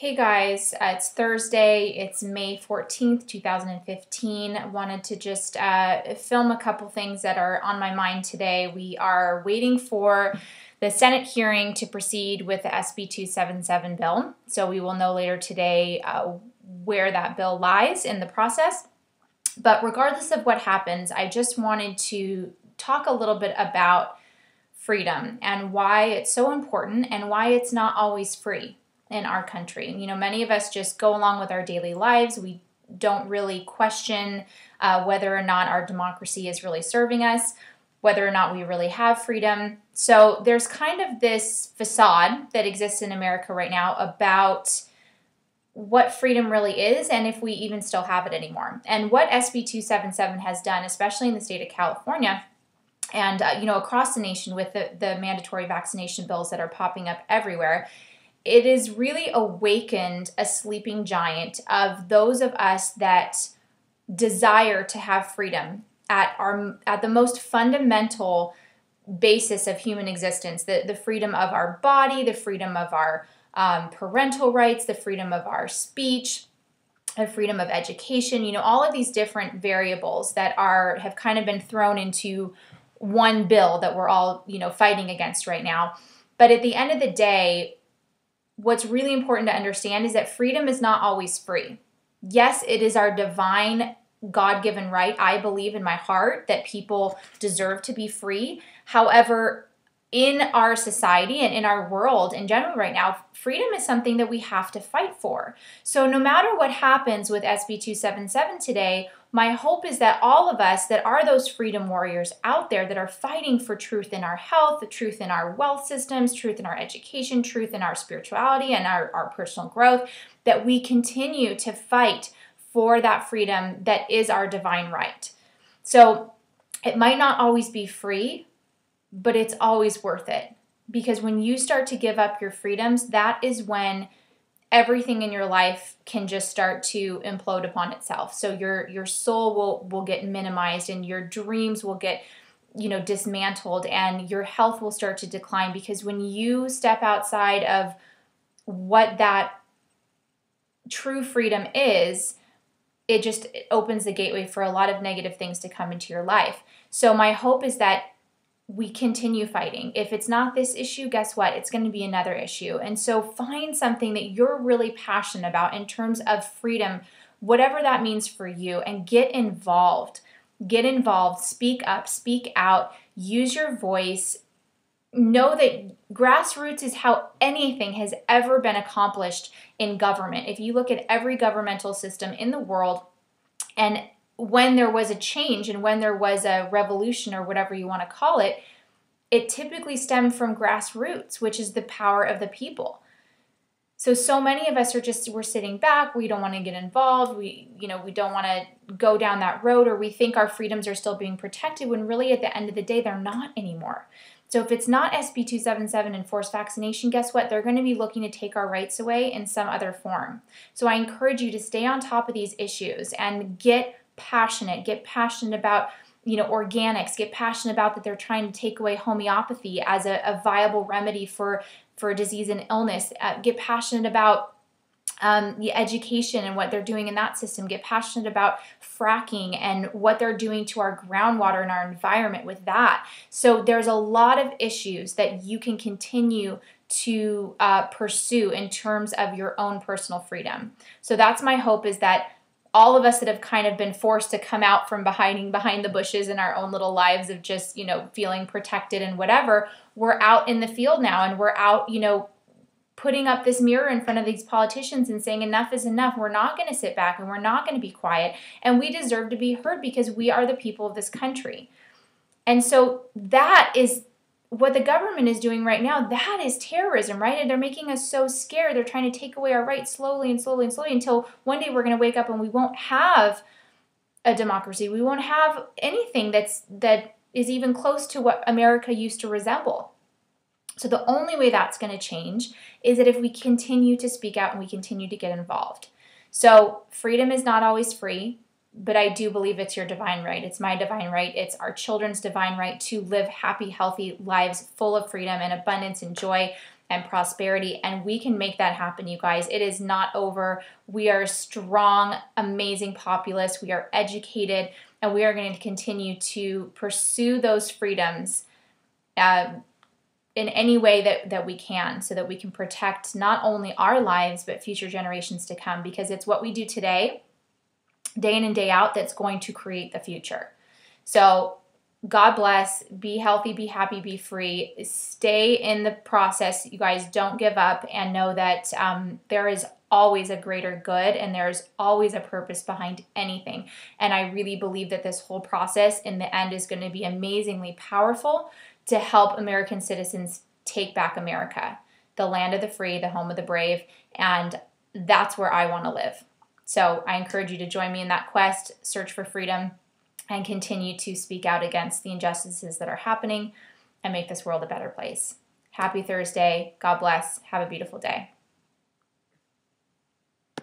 Hey guys, it's Thursday, it's May 14th, 2015. Wanted to just film a couple things that are on my mind today. We are waiting for the Senate hearing to proceed with the SB 277 bill. So we will know later today where that bill lies in the process. But regardless of what happens, I just wanted to talk a little bit about freedom and why it's so important and why it's not always free in our country. You know, many of us just go along with our daily lives. We don't really question whether or not our democracy is really serving us, whether or not we really have freedom. So there's kind of this facade that exists in America right now about what freedom really is and if we even still have it anymore. And what SB 277 has done, especially in the state of California, and across the nation with the mandatory vaccination bills that are popping up everywhere, it has really awakened a sleeping giant of those of us that desire to have freedom at the most fundamental basis of human existence, the freedom of our body, the freedom of our parental rights, the freedom of our speech, the freedom of education, all of these different variables that have kind of been thrown into one bill that we're all, fighting against right now. But at the end of the day, what's really important to understand is that freedom is not always free. Yes, it is our divine, God-given right. I believe in my heart that people deserve to be free. However, in our society and in our world in general right now, freedom is something that we have to fight for. So no matter what happens with SB 277 today, my hope is that all of us that are those freedom warriors out there that are fighting for truth in our health, the truth in our wealth systems, truth in our education, truth in our spirituality and our personal growth, that we continue to fight for that freedom that is our divine right. So it might not always be free, but it's always worth it, because when you start to give up your freedoms, that is when everything in your life can just start to implode upon itself. So your soul will get minimized and your dreams will get dismantled and your health will start to decline, because when you step outside of what that true freedom is, it opens the gateway for a lot of negative things to come into your life. So my hope is that we continue fighting. If it's not this issue, guess what? It's going to be another issue. And so find something that you're really passionate about in terms of freedom, whatever that means for you, and get involved. Get involved, speak up, speak out, use your voice. Know that grassroots is how anything has ever been accomplished in government. If you look at every governmental system in the world, and when there was a change and when there was a revolution or whatever you want to call it, it typically stemmed from grassroots, which is the power of the people. So many of us we're sitting back. We don't want to get involved. We don't want to go down that road, or we think our freedoms are still being protected when really at the end of the day, they're not anymore. So if it's not SB 277 and forced vaccination, guess what? They're going to be looking to take our rights away in some other form. So I encourage you to stay on top of these issues and get passionate about organics, get passionate about that they're trying to take away homeopathy as a viable remedy for disease and illness. Get passionate about the education and what they're doing in that system. Get passionate about fracking and what they're doing to our groundwater and our environment with that. So there's a lot of issues that you can continue to pursue in terms of your own personal freedom. So that's my hope, is that all of us that have kind of been forced to come out from hiding behind the bushes in our own little lives of just, feeling protected and whatever, we're out in the field now, and we're out, putting up this mirror in front of these politicians and saying enough is enough. We're not going to sit back and we're not going to be quiet, and we deserve to be heard because we are the people of this country. And so that is what the government is doing right now. That is terrorism, right? And they're making us so scared. They're trying to take away our rights slowly and slowly and slowly until one day we're going to wake up and we won't have a democracy. We won't have anything that is even close to what America used to resemble. So the only way that's going to change is that if we continue to speak out and we continue to get involved. So freedom is not always free. But I do believe it's your divine right. It's my divine right. It's our children's divine right to live happy, healthy lives full of freedom and abundance and joy and prosperity. And we can make that happen, you guys. It is not over. We are a strong, amazing populace. We are educated, and we are going to continue to pursue those freedoms in any way that we can, so that we can protect not only our lives, but future generations to come, because it's what we do today, day in and day out, that's going to create the future. So God bless, be healthy, be happy, be free, stay in the process. You guys, don't give up, and know that there is always a greater good, and there's always a purpose behind anything. And I really believe that this whole process in the end is going to be amazingly powerful to help American citizens take back America, the land of the free, the home of the brave, and that's where I want to live. So I encourage you to join me in that quest, search for freedom, and continue to speak out against the injustices that are happening and make this world a better place. Happy Thursday. God bless. Have a beautiful day.